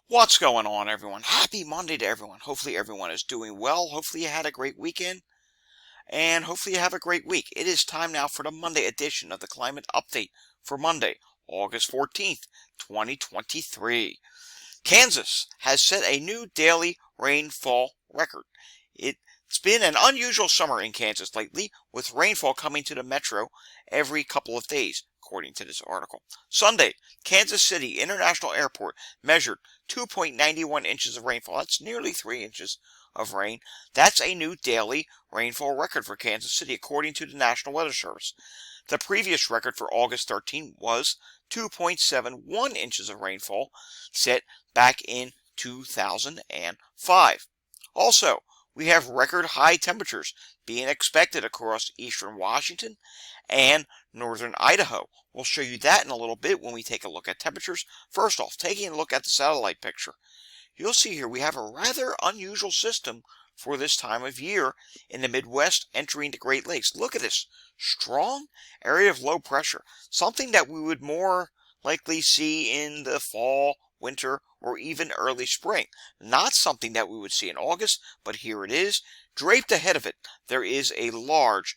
What's going on, everyone? Happy Monday to everyone. Hopefully everyone is doing well. Hopefully you had a great weekend, and hopefully you have a great week. It is time now for the Monday edition of the Climate Update for Monday, August 14th, 2023. Kansas has set a new daily rainfall record. It's been an unusual summer in Kansas lately, with rainfall coming to the metro every couple of days, according to this article. Sunday, Kansas City International Airport measured 2.91 inches of rainfall. That's nearly 3 inches of rain. That's a new daily rainfall record for Kansas City, according to the National Weather Service. The previous record for August 13 was 2.71 inches of rainfall, set back in 2005. Also, we have record high temperatures being expected across eastern Washington and northern Idaho. We'll show you that in a little bit when we take a look at temperatures. First off, taking a look at the satellite picture, you'll see here we have a rather unusual system for this time of year in the Midwest entering the Great Lakes. Look at this strong area of low pressure, something that we would more likely see in the fall, winter, or even early spring. Not something that we would see in August, but here it is. Draped ahead of it, there is a large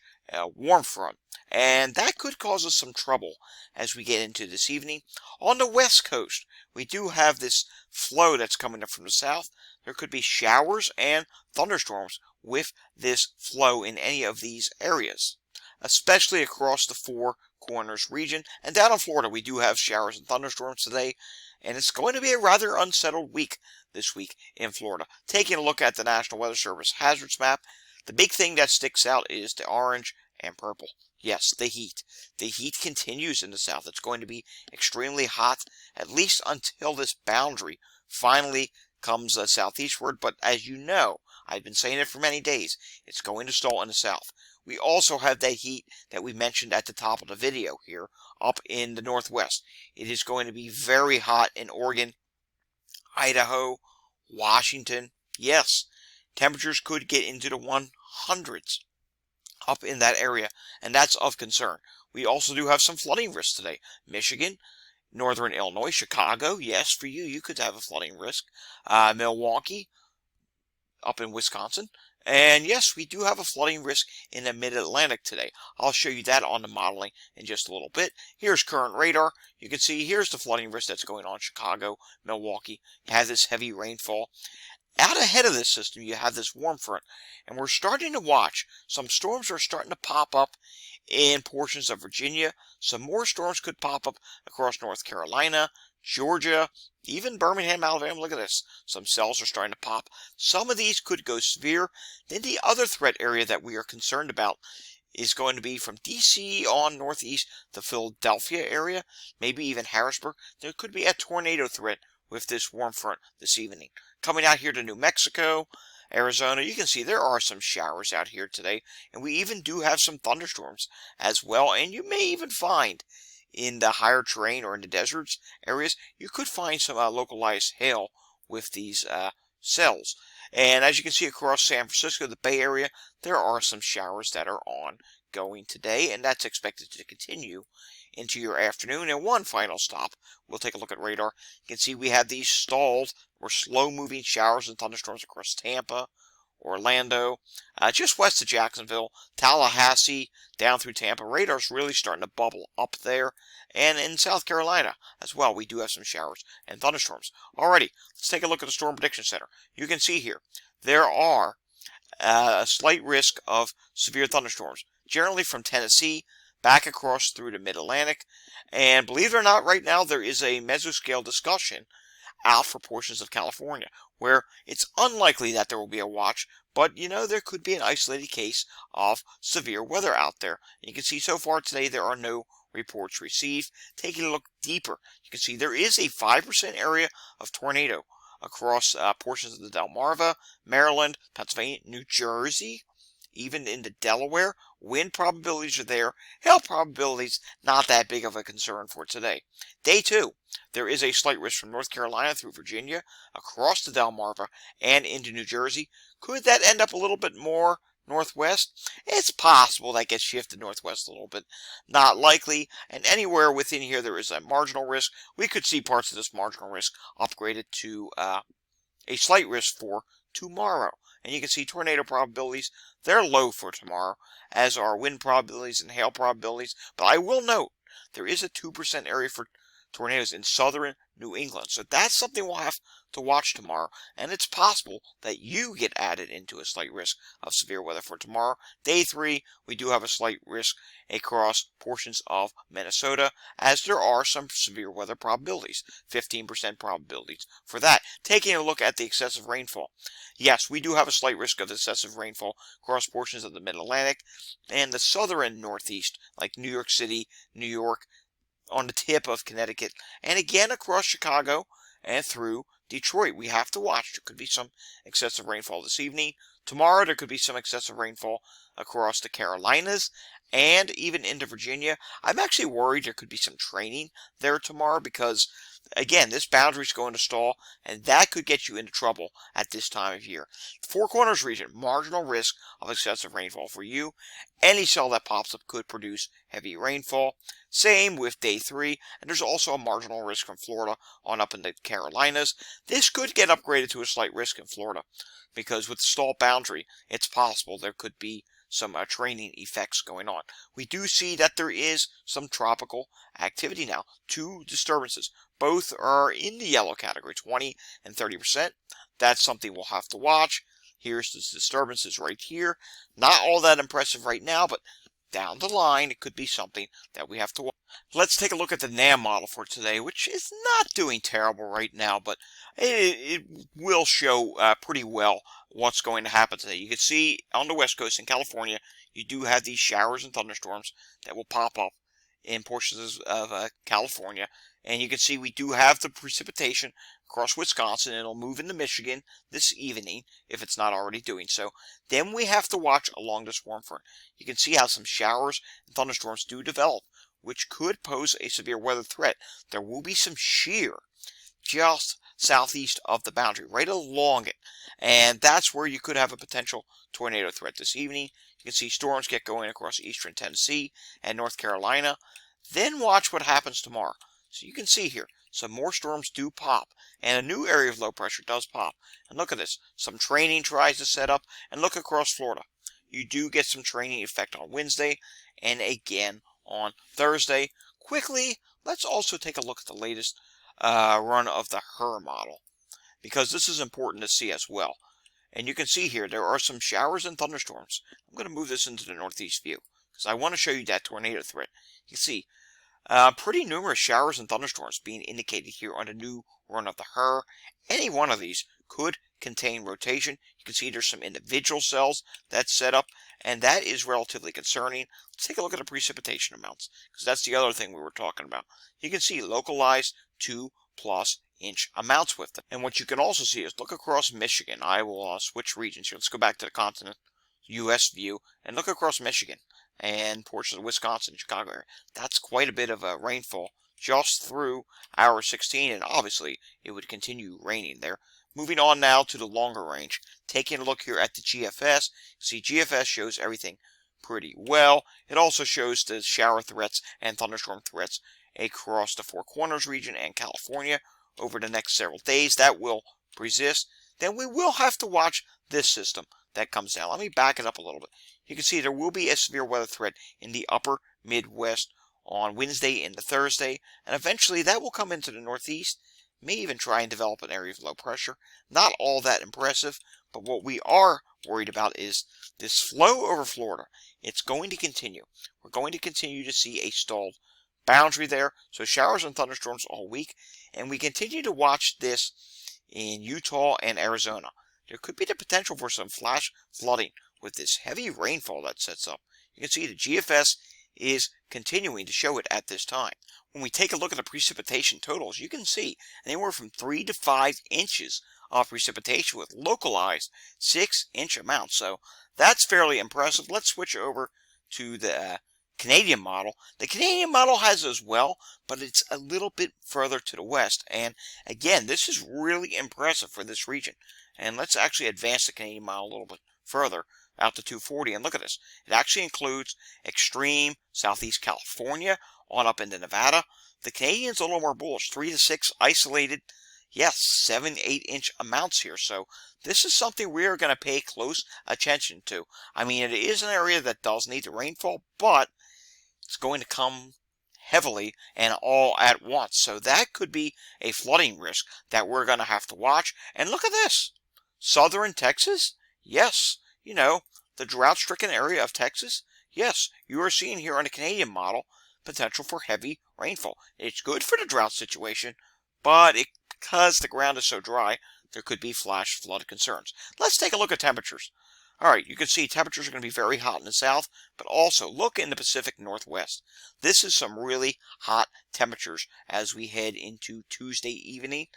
warm front, and that could cause us some trouble as we get into this evening. On the west coast, we do have this flow that's coming up from the south. There could be showers and thunderstorms with this flow in any of these areas, especially across the Four Corners region. And down in Florida, we do have showers and thunderstorms today, and it's going to be a rather unsettled week this week in Florida. Taking a look at the National Weather Service hazards map, the big thing that sticks out is the orange and purple. Yes, the heat. The heat continues in the south. It's going to be extremely hot, at least until this boundary finally comes southeastward. But as you know, I've been saying it for many days, it's going to stall in the south. We also have that heat that we mentioned at the top of the video here up in the northwest. It is going to be very hot in Oregon, Idaho, Washington. Yes, temperatures could get into the 100s up in that area, and that's of concern. We also do have some flooding risks today. Michigan, northern Illinois, Chicago, yes, for you, you could have a flooding risk. Milwaukee, up in Wisconsin. And yes, we do have a flooding risk in the mid-Atlantic today. I'll show you that on the modeling in just a little bit. Here's current radar. You can see here's the flooding risk that's going on in Chicago, Milwaukee. It has this heavy rainfall. Out ahead of this system, you have this warm front, and we're starting to watch. Some storms are starting to pop up in portions of Virginia. Some more storms could pop up across North Carolina, Georgia, even Birmingham, Alabama. Look at this. Some cells are starting to pop. Some of these could go severe. Then the other threat area that we are concerned about is going to be from D.C. on northeast, the Philadelphia area, maybe even Harrisburg. There could be a tornado threat with this warm front this evening. Coming out here to New Mexico, Arizona, you can see there are some showers out here today, and we even do have some thunderstorms as well. And you may even find in the higher terrain or in the deserts areas, you could find some localized hail with these cells. And as you can see across San Francisco, the Bay Area, there are some showers that are ongoing today, and that's expected to continue into your afternoon. And one final stop, we'll take a look at radar. You can see we have these stalled or slow-moving showers and thunderstorms across Tampa, Orlando, just west of Jacksonville, Tallahassee, down through Tampa. Radar's really starting to bubble up there. And in South Carolina as well, we do have some showers and thunderstorms. Alrighty, let's take a look at the Storm Prediction Center. You can see here, there are a slight risk of severe thunderstorms, generally from Tennessee back across through the Mid-Atlantic. And believe it or not, right now there is a mesoscale discussion out for portions of California, where it's unlikely that there will be a watch, but you know, there could be an isolated case of severe weather out there. You can see so far today there are no reports received. Taking a look deeper, you can see there is a 5% area of tornado across portions of the Delmarva, Maryland, Pennsylvania, New Jersey, even into Delaware. Wind probabilities are there. Hail probabilities, not that big of a concern for today. Day 2, there is a slight risk from North Carolina through Virginia, across the Delmarva, and into New Jersey. Could that end up a little bit more northwest. It's possible that gets shifted northwest a little bit. Not likely. And anywhere within here there is a marginal risk. We could see parts of this marginal risk upgraded to a slight risk for tomorrow. And you can see tornado probabilities, they're low for tomorrow, as are wind probabilities and hail probabilities. But I will note, there is a 2% area for tornadoes in southern New England. So that's something we'll have to watch tomorrow. And it's possible that you get added into a slight risk of severe weather for tomorrow. Day 3, we do have a slight risk across portions of Minnesota, as there are some severe weather probabilities, 15% probabilities for that. Taking a look at the excessive rainfall. Yes, we do have a slight risk of excessive rainfall across portions of the Mid-Atlantic and the southern Northeast, like New York City, New York, on the tip of Connecticut, and again across Chicago and through Detroit. We have to watch. There could be some excessive rainfall this evening. Tomorrow there could be some excessive rainfall across the Carolinas and even into Virginia. I'm actually worried there could be some training there tomorrow because, again, this boundary is going to stall, and that could get you into trouble at this time of year. Four Corners region, marginal risk of excessive rainfall for you. Any cell that pops up could produce heavy rainfall. Same with day 3, and there's also a marginal risk from Florida on up in the Carolinas. This could get upgraded to a slight risk in Florida, because with the stall boundary, it's possible there could be some training effects going on. We do see that there is some tropical activity now. 2 disturbances. Both are in the yellow category, 20 and 30%. That's something we'll have to watch. Here's the disturbances right here. Not all that impressive right now, but down the line, it could be something that we have to watch. Let's take a look at the NAM model for today, which is not doing terrible right now, but it will show pretty well what's going to happen today. You can see on the West Coast in California, you do have these showers and thunderstorms that will pop up in portions of California. And you can see we do have the precipitation across Wisconsin. It'll move into Michigan this evening, if it's not already doing so. Then we have to watch along this warm front. You can see how some showers and thunderstorms do develop, which could pose a severe weather threat. There will be some shear just southeast of the boundary, right along it. And that's where you could have a potential tornado threat this evening. You can see storms get going across eastern Tennessee and North Carolina. Then watch what happens tomorrow. So you can see here, some more storms do pop, and a new area of low pressure does pop. And look at this, some training tries to set up, and look across Florida. You do get some training effect on Wednesday, and again on Thursday. Quickly, let's also take a look at the latest run of the HRRR model, because this is important to see as well. And you can see here, there are some showers and thunderstorms. I'm going to move this into the northeast view, because I want to show you that tornado threat. You can see pretty numerous showers and thunderstorms being indicated here on the new run of the HRRR. Any one of these could contain rotation. You can see there's some individual cells that's set up, and that is relatively concerning. Let's take a look at the precipitation amounts, because that's the other thing we were talking about. You can see localized 2+ inch amounts with them. And what you can also see is look across Michigan. I will switch regions here. Let's go back to the continent U.S. view and look across Michigan and portions of Wisconsin, Chicago area. That's quite a bit of rainfall just through hour 16, and obviously it would continue raining there. Moving on now to the longer range. Taking a look here at the GFS, see GFS shows everything pretty well. It also shows the shower threats and thunderstorm threats across the Four Corners region and California over the next several days. That will persist. Then we will have to watch this system that comes down. Let me back it up a little bit. You can see there will be a severe weather threat in the upper Midwest on Wednesday into Thursday, and eventually that will come into the Northeast, may even try and develop an area of low pressure. Not all that impressive, but what we are worried about is this flow over Florida. It's going to continue. We're going to continue to see a stalled boundary there, so showers and thunderstorms all week, and we continue to watch this in Utah and Arizona. There could be the potential for some flash flooding with this heavy rainfall that sets up. You can see the GFS is continuing to show it at this time. When we take a look at the precipitation totals, you can see anywhere from 3 to 5 inches of precipitation with localized 6-inch amounts. So that's fairly impressive. Let's switch over to the Canadian model. The Canadian model has as well, but it's a little bit further to the west. And again, this is really impressive for this region. And let's actually advance the Canadian model a little bit further. out to 240. And look at this. It actually includes extreme southeast California on up into Nevada. The Canadians a little more bullish. 3 to 6 isolated, yes, 7, 8-inch amounts here. So this is something we are going to pay close attention to. I mean, it is an area that does need the rainfall, but it's going to come heavily and all at once. So that could be a flooding risk that we're going to have to watch. And look at this. Southern Texas? Yes. You know, the drought-stricken area of Texas? Yes. You are seeing here on the Canadian model potential for heavy rainfall. It's good for the drought situation, but because the ground is so dry, there could be flash flood concerns. Let's take a look at temperatures. All right, you can see temperatures are going to be very hot in the south, but also look in the Pacific Northwest. This is some really hot temperatures as we head into Tuesday evening.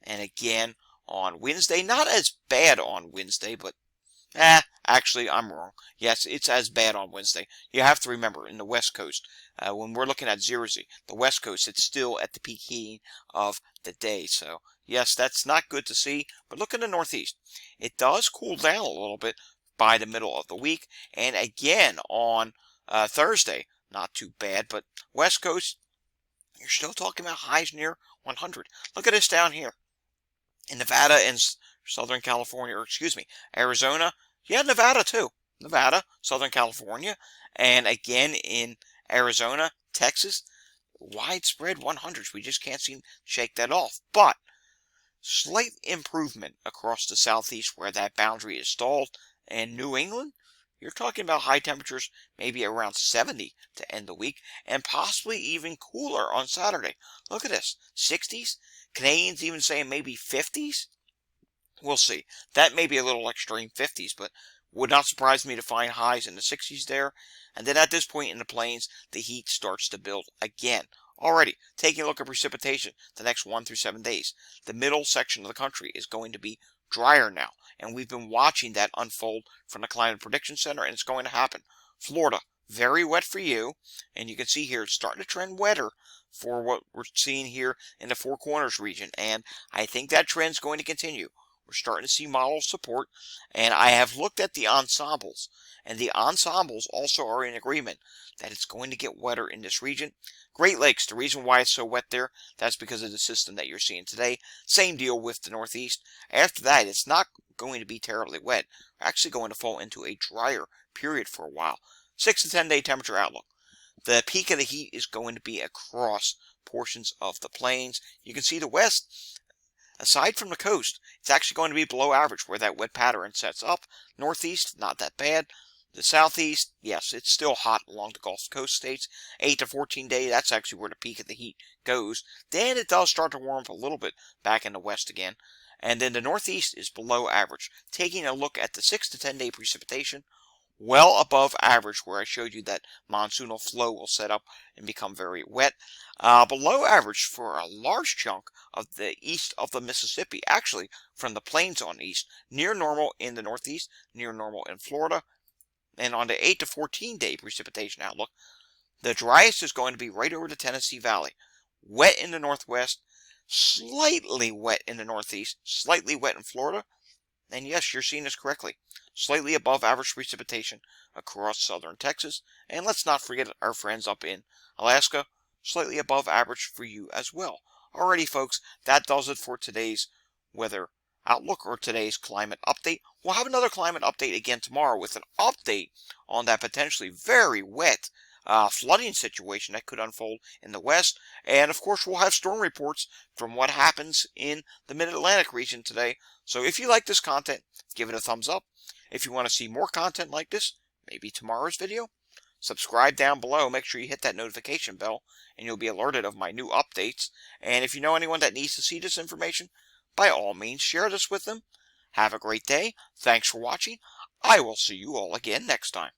And again, on Wednesday, not as bad on Wednesday, but actually, I'm wrong. Yes, it's as bad on Wednesday. You have to remember, in the West Coast, when we're looking at 0Z, the West Coast, it's still at the peak heating of the day. So, yes, that's not good to see. But look in the Northeast. It does cool down a little bit by the middle of the week. And again, on Thursday, not too bad. But West Coast, you're still talking about highs near 100. Look at this down here. In Nevada and Southern California, or excuse me, Arizona. Yeah, Nevada too. Nevada, Southern California. And again in Arizona, Texas. Widespread 100s. We just can't seem to shake that off. But slight improvement across the southeast where that boundary is stalled. And New England, you're talking about high temperatures maybe around 70 to end the week. And possibly even cooler on Saturday. Look at this. 60s. Canadians even saying maybe 50s. We'll see. That may be a little extreme, 50s, but would not surprise me to find highs in the 60s there. And then at this point in the plains, the heat starts to build again. Already, taking a look at precipitation the next 1 through 7 days. The middle section of the country is going to be drier now. And we've been watching that unfold from the Climate Prediction Center, and it's going to happen. Florida, very wet for you. And you can see here, it's starting to trend wetter for what we're seeing here in the Four Corners region. And I think that trend's going to continue. We're starting to see model support, and I have looked at the ensembles, and the ensembles also are in agreement that it's going to get wetter in this region. Great Lakes, the reason why it's so wet there, that's because of the system that you're seeing today. Same deal with the Northeast. After that, it's not going to be terribly wet. We're actually going to fall into a drier period for a while. 6 to 10 day temperature outlook. The peak of the heat is going to be across portions of the plains. You can see the west. Aside from the coast, it's actually going to be below average where that wet pattern sets up. Northeast, not that bad. The southeast, yes, it's still hot along the Gulf Coast states. 8 to 14 day, that's actually where the peak of the heat goes. Then it does start to warm up a little bit back in the west again. And then the northeast is below average. Taking a look at the 6 to 10 day precipitation, well above average where I showed you that monsoonal flow will set up and become very wet. Below average for a large chunk of the east of the Mississippi, actually from the plains on east. Near normal in the northeast, near normal in Florida. And on the 8 to 14 day precipitation outlook, the driest is going to be right over the Tennessee Valley. Wet in the northwest, slightly wet in the northeast, slightly wet in Florida. And yes, you're seeing this correctly. Slightly above average precipitation across southern Texas. And let's not forget our friends up in Alaska. Slightly above average for you as well. Alrighty, folks, that does it for today's weather outlook or today's climate update. We'll have another climate update again tomorrow with an update on that potentially very wet flooding situation that could unfold in the west. And of course, we'll have storm reports from what happens in the Mid-Atlantic region today. So if you like this content, give it a thumbs up. If you want to see more content like this, maybe tomorrow's video, subscribe down below. Make sure you hit that notification bell and you'll be alerted of my new updates. And if you know anyone that needs to see this information, by all means, share this with them. Have a great day. Thanks for watching. I will see you all again next time.